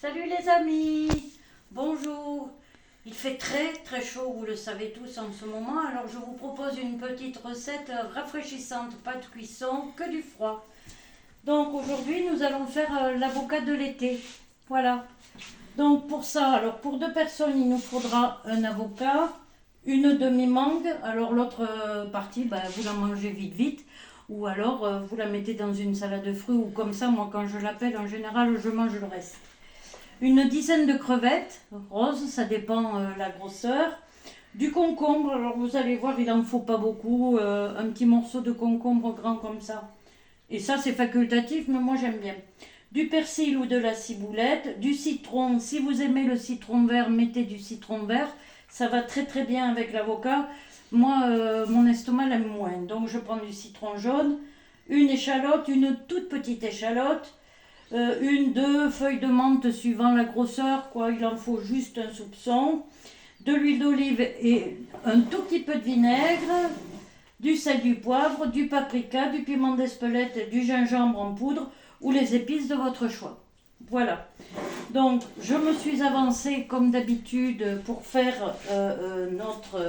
Salut les amis, bonjour. Il fait très très chaud, vous le savez tous en ce moment, alors je vous propose une petite recette rafraîchissante, pas de cuisson, que du froid. Donc aujourd'hui nous allons faire l'avocat de l'été, voilà. Donc pour ça, alors pour 2 personnes il nous faudra un avocat, une demi-mangue, alors l'autre partie vous la mangez vite vite. Ou alors vous la mettez dans une salade de fruits ou comme ça, moi quand je l'appelle en général je mange le reste. Une dizaine de crevettes roses, ça dépend la grosseur. Du concombre, alors vous allez voir, il n'en faut pas beaucoup. Un petit morceau de concombre grand comme ça. Et ça, c'est facultatif, mais moi j'aime bien. Du persil ou de la ciboulette. Du citron, si vous aimez le citron vert, mettez du citron vert. Ça va très très bien avec l'avocat. Moi, mon estomac l'aime moins. Donc je prends du citron jaune. Une échalote, une toute petite échalote. Une, deux feuilles de menthe suivant la grosseur, quoi, il en faut juste un soupçon, de l'huile d'olive et un tout petit peu de vinaigre, du sel, du poivre, du paprika, du piment d'Espelette, du gingembre en poudre ou les épices de votre choix. Voilà. Donc je me suis avancée comme d'habitude pour faire notre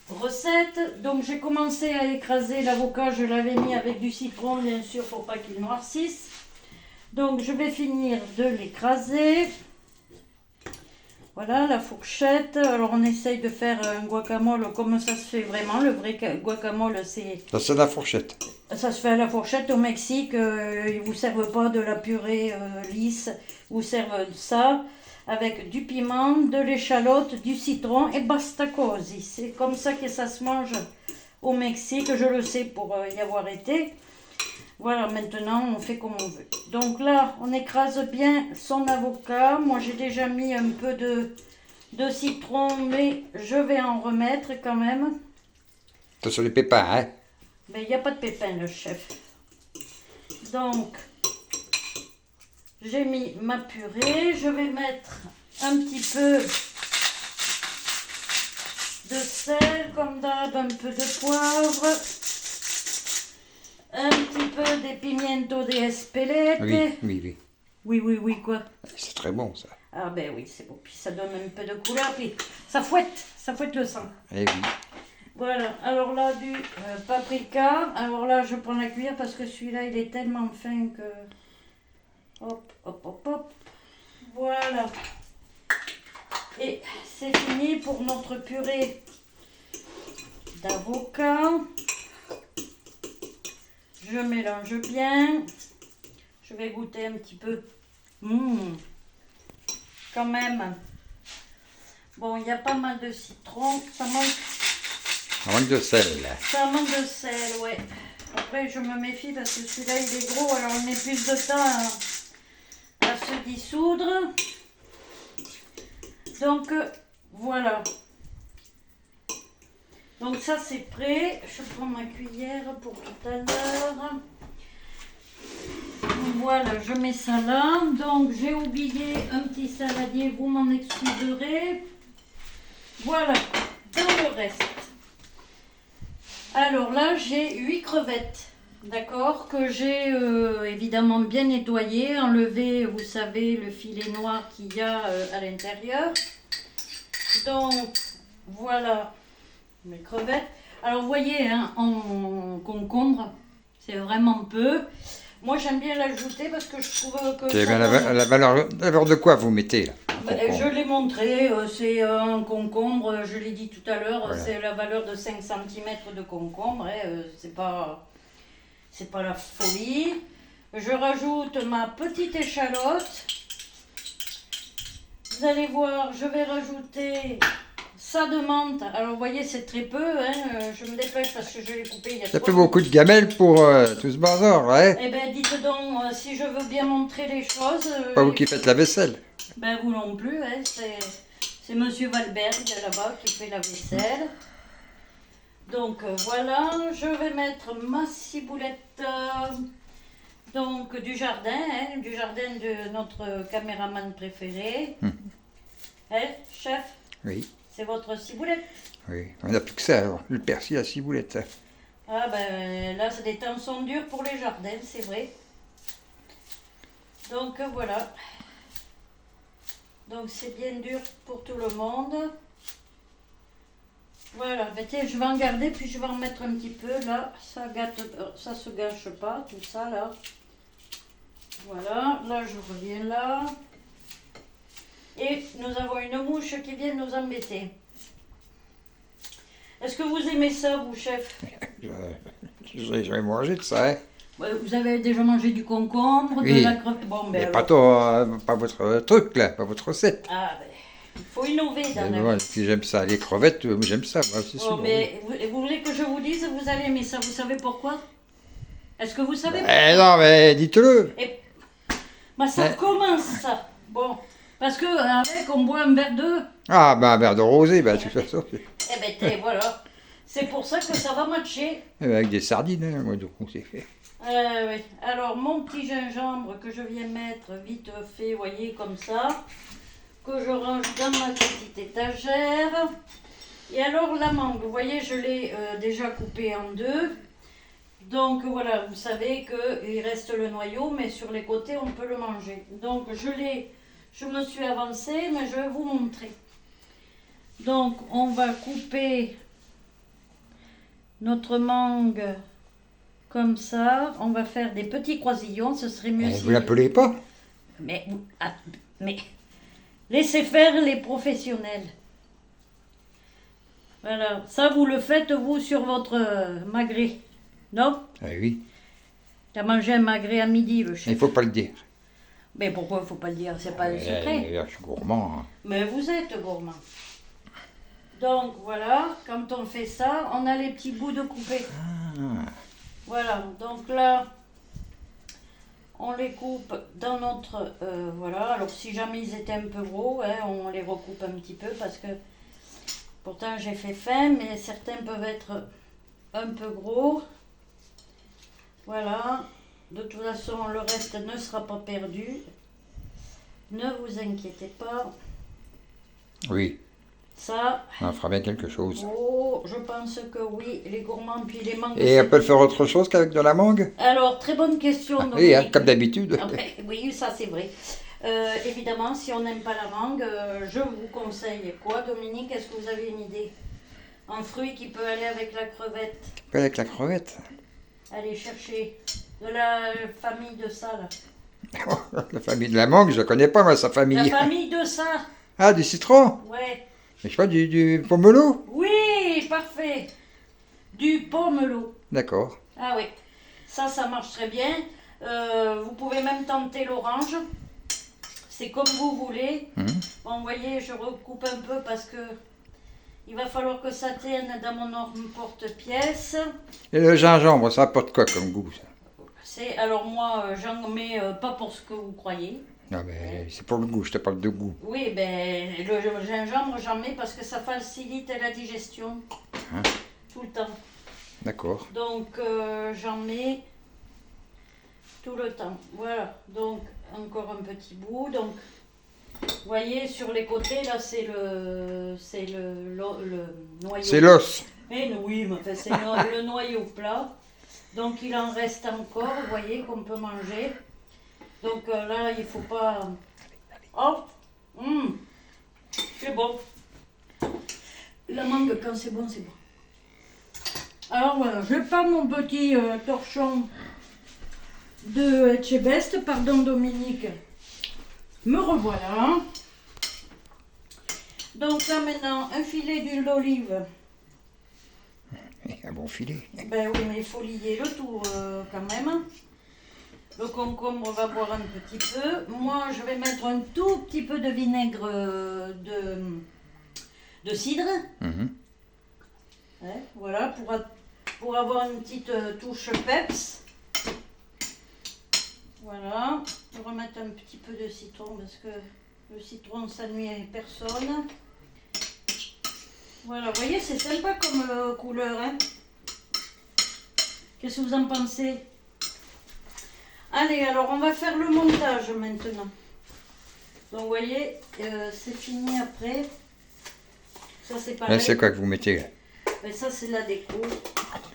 recette. Donc j'ai commencé à écraser l'avocat, je l'avais mis avec du citron bien sûr pour pas qu'il noircisse. Donc je vais finir de l'écraser. Voilà la fourchette. Alors on essaye de faire un guacamole comme ça se fait vraiment. Le vrai guacamole c'est... Ça, c'est la fourchette. Ça se fait à la fourchette au Mexique. Ils ne vous servent pas de la purée lisse. Ils vous servent ça avec du piment, de l'échalote, du citron et basta così. C'est comme ça que ça se mange au Mexique. Je le sais pour y avoir été. Voilà, maintenant on fait comme on veut. Donc là, on écrase bien son avocat. Moi j'ai déjà mis un peu de citron, mais je vais en remettre quand même. Attention les pépins, hein. Mais il n'y a pas de pépins, le chef. Donc, j'ai mis ma purée. Je vais mettre un petit peu de sel, comme d'hab, un peu de poivre. Un petit peu de pimiento de Espelette. Oui. Oui, quoi. C'est très bon, ça. Ah ben oui, c'est beau. Puis ça donne un peu de couleur. Puis ça fouette le sang. Eh oui. Voilà. Alors là, du paprika. Alors là, je prends la cuillère parce que celui-là, il est tellement fin que... Hop. Voilà. Et c'est fini pour notre purée d'avocat. Je mélange bien. Je vais goûter un petit peu. Quand même. Bon, il y a pas mal de citron. Ça manque de sel. Ça manque de sel, ouais. Après, je me méfie parce que celui-là, il est gros. Alors, on met plus de temps à se dissoudre. Donc, voilà. Donc, ça, c'est prêt. Je prends ma cuillère pour tout à l'heure. Voilà, je mets ça là. Donc, j'ai oublié un petit saladier. Vous m'en excuserez. Voilà, dans le reste. Alors là, j'ai 8 crevettes, d'accord, que j'ai évidemment bien nettoyées, enlevé, vous savez, le filet noir qu'il y a à l'intérieur. Donc, voilà mes crevettes. Alors, vous voyez, hein, en concombre, c'est vraiment peu. Moi, j'aime bien l'ajouter parce que je trouve que ça donne... la valeur de quoi vous mettez, là? Je l'ai montré, c'est un concombre, je l'ai dit tout à l'heure, Voilà. c'est la valeur de 5 cm de concombre, hein, c'est pas la folie. Je rajoute ma petite échalote. Vous allez voir, je vais rajouter ça de menthe. Alors vous voyez, c'est très peu, hein, je me dépêche parce que je l'ai coupé il y a Ça 3 fait beaucoup de gamelles pour tout ce bazar, hein? Eh bien, dites donc, si je veux bien montrer les choses... Pas vous qui faites la vaisselle. Ben vous non plus, hein, c'est Monsieur Valberg là-bas qui fait la vaisselle. Donc voilà, je vais mettre ma ciboulette donc du jardin de notre caméraman préféré. Hein, chef? Oui, C'est votre ciboulette? oui. On n'a plus que ça, alors. Le persil, la ciboulette. Ah ben là, c'est des temps sont durs pour les jardins, c'est vrai. Donc voilà. Donc c'est bien dur pour tout le monde. Voilà, ben tiens, je vais en garder, puis je vais en mettre un petit peu là. Ça gâte, ça se gâche pas, tout ça là. Voilà, là je reviens là. Et nous avons une mouche qui vient nous embêter. Est-ce que vous aimez ça, vous, chef? J'ai jamais mangé de ça, hein. Ouais, vous avez déjà mangé du concombre, Oui. de la crevette. Bon, Mais ben pas, alors. pas votre truc, là, pas votre recette. Ah, ben, il faut innover dans la Moi, vie. si j'aime ça, les crevettes, j'aime ça, moi, c'est Bon, sûr. mais vous voulez que je vous dise, vous allez aimer ça. Vous savez pourquoi? Est-ce que vous savez Eh non, mais dites-le. Bah, ça Eh. commence, ça. Bon, parce que avec, on boit un verre d'eau. Ah, ben un verre de rosé, ben de toute façon, Eh ben, voilà. C'est pour ça que ça va matcher. avec des sardines, hein, moi, donc on s'est fait. Oui. Alors, mon petit gingembre que je viens mettre vite fait, voyez, comme ça, que je range dans ma petite étagère. Et alors, la mangue, vous voyez, je l'ai déjà coupée en deux. Donc, voilà, vous savez qu'il reste le noyau, mais sur les côtés, on peut le manger. Donc, je me suis avancée, mais je vais vous montrer. Donc, on va couper notre mangue comme ça. On va faire des petits croisillons. Ce serait mieux si... Vous l'appelez pas? Mais laissez faire les professionnels. Voilà. Ça, vous le faites, vous, sur votre magret. Non? Ah oui, T'as mangé un magret à midi, le chef. il faut pas le dire. Mais pourquoi il ne faut pas le dire? C'est pas le secret. Je suis gourmand. Hein. Mais vous êtes gourmand. Donc voilà, quand on fait ça, on a les petits bouts de coupé. Ah. Voilà, donc là, on les coupe dans notre... voilà, alors si jamais ils étaient un peu gros, hein, on les recoupe un petit peu parce que... Pourtant j'ai fait fin, mais certains peuvent être un peu gros. Voilà, de toute façon le reste ne sera pas perdu. Ne vous inquiétez pas. Oui, Ça, on en fera bien quelque chose. oh, je pense que oui, les gourmands, puis les mangues. Et on peut le faire autre chose qu'avec de la mangue? Alors, très bonne question. Oui, hein, Dominique. comme d'habitude. Ah ouais, oui, ça c'est vrai. Évidemment, si on n'aime pas la mangue, je vous conseille quoi, Dominique? Est-ce que vous avez une idée? Un fruit qui peut aller avec la crevette. Avec la crevette. Allez chercher de la famille de ça, là. La famille de la mangue, je ne connais pas, moi, sa La famille. famille de ça, Ah, du citron? ouais. Mais je sais pas, du pomelo? Oui, parfait. Du pomelo. D'accord. Ah oui, ça marche très bien. Vous pouvez même tenter l'orange. C'est comme vous voulez. Bon, vous voyez, je recoupe un peu parce que il va falloir que ça tienne dans mon porte-pièce. Et le gingembre, ça apporte quoi comme goût, ça? Alors moi, j'en mets pas pour ce que vous croyez. Non, mais c'est pour le goût, je te parle de goût. Oui, ben le gingembre, j'en mets parce que ça facilite la digestion. Hein? Tout le temps. D'accord. Donc j'en mets tout le temps. Voilà, donc encore un petit bout. Donc, vous voyez, sur les côtés, là, c'est le noyau. C'est l'os. Eh oui, mais enfin, c'est le noyau plat. Donc, il en reste encore, vous voyez, qu'on peut manger. Donc là, il faut pas... Oh, c'est bon. La mangue, quand c'est bon, c'est bon. Alors voilà, je prends mon petit torchon de Etchebest, pardon Dominique, me revoilà. Donc là maintenant, un filet d'huile d'olive. Un bon filet. Ben oui, mais il faut lier le tout quand même. Le concombre va boire un petit peu. Moi, je vais mettre un tout petit peu de vinaigre de cidre. Ouais, voilà, pour avoir une petite touche peps. Voilà, je vais remettre un petit peu de citron parce que le citron ça nuit à personne. Voilà, vous voyez, c'est sympa comme couleur. Hein. Qu'est-ce que vous en pensez? Allez, alors on va faire le montage maintenant. Donc vous voyez, c'est fini après. Ça c'est pareil. Là, c'est quoi que vous mettez là? Ben, ça c'est la déco.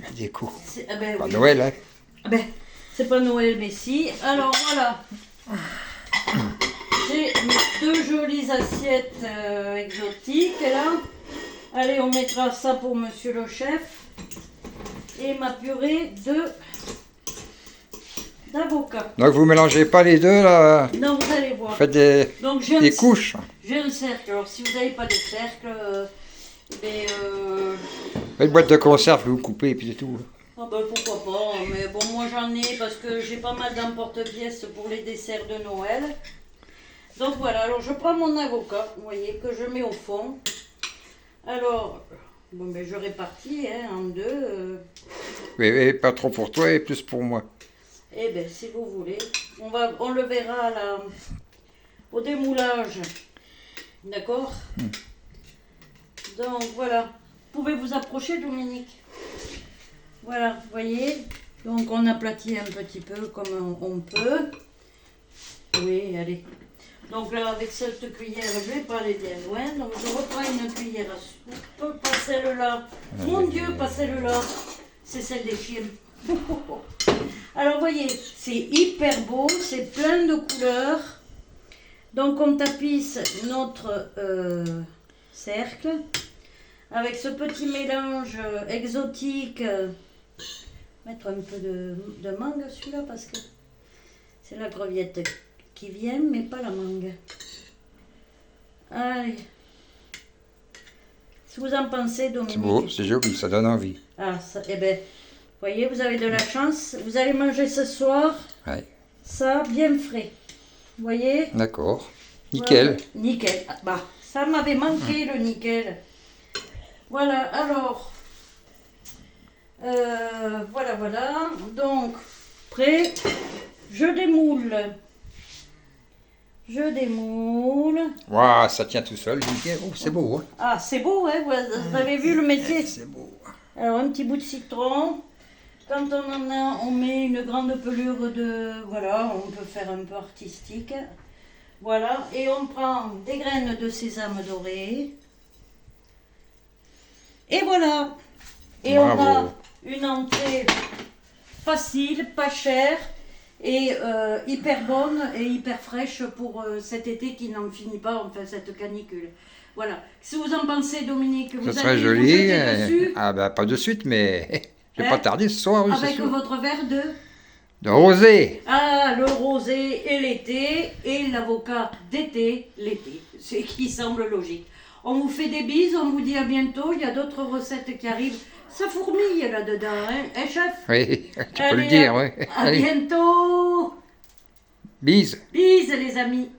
La déco. Ah ben, Pas oui. Noël, hein? Ah ben, c'est pas Noël, mais si. Alors voilà. J'ai mes deux jolies assiettes exotiques là. Allez, on mettra ça pour monsieur le chef. Et ma purée d'avocat. Donc vous mélangez pas les deux là. Non, vous allez voir. Vous faites des, Donc j'ai des couches. j'ai un cercle. Alors si vous n'avez pas de cercle, Une boîte de conserve, vous coupez et puis c'est tout. ah ben pourquoi pas. Mais bon, moi j'en ai parce que j'ai pas mal d'emporte-pièces pour les desserts de Noël. Donc voilà, alors je prends mon avocat, vous voyez, que je mets au fond. Alors, bon ben je répartis en deux. Mais pas trop pour toi et plus pour moi. Eh bien, si vous voulez, on le verra là, au démoulage. D'accord. Donc voilà. Vous pouvez vous approcher, Dominique. Voilà, vous voyez. Donc on aplatit un petit peu comme on peut. Oui, allez. Donc là, avec cette cuillère, je ne vais pas aller bien loin. Donc je reprends une cuillère à soupe. Pas celle-là. Mon Dieu, pas celle-là. C'est celle des chiens. Alors, vous voyez, c'est hyper beau, c'est plein de couleurs. Donc, on tapisse notre cercle avec ce petit mélange exotique. Mettre un peu de mangue celui-là parce que c'est la creviette qui vient, mais pas la mangue. Allez. Si vous en pensez, Dominique. C'est beau, c'est joli, ça donne envie. Ah, ça, eh bien, voyez, vous avez de la chance. Vous allez manger ce soir Ouais. ça bien frais. Vous voyez? D'accord. Nickel. Voilà. Nickel. Ah, bah, ça m'avait manqué le nickel. Voilà, alors. Voilà. Donc, prêt. Je démoule. Waouh, ça tient tout seul, nickel. Oh, c'est beau, hein. Ah, c'est beau, hein? Vous avez vu le métier? C'est beau. Alors, un petit bout de citron. Quand on en a, on met une grande pelure de... Voilà, on peut faire un peu artistique. Voilà, et on prend des graines de sésame doré. Et voilà. Et Bravo. on a une entrée facile, pas chère, et hyper bonne et hyper fraîche pour cet été qui n'en finit pas, enfin cette canicule. Voilà. Si vous en pensez, Dominique, vous Ça serait allez vous joli. jeter dessus Ah bah pas de suite, mais je vais Hein? pas tarder ce soir, oui, c'est avec sûr. votre verre De rosé. Ah, le rosé et l'été, et l'avocat d'été, l'été. C'est qui semble logique. On vous fait des bises, on vous dit à bientôt. Il y a d'autres recettes qui arrivent. Ça fourmille là-dedans, hein, chef? Oui, tu peux Allez, le dire, oui. À Allez, bientôt. bise. Bises, les amis.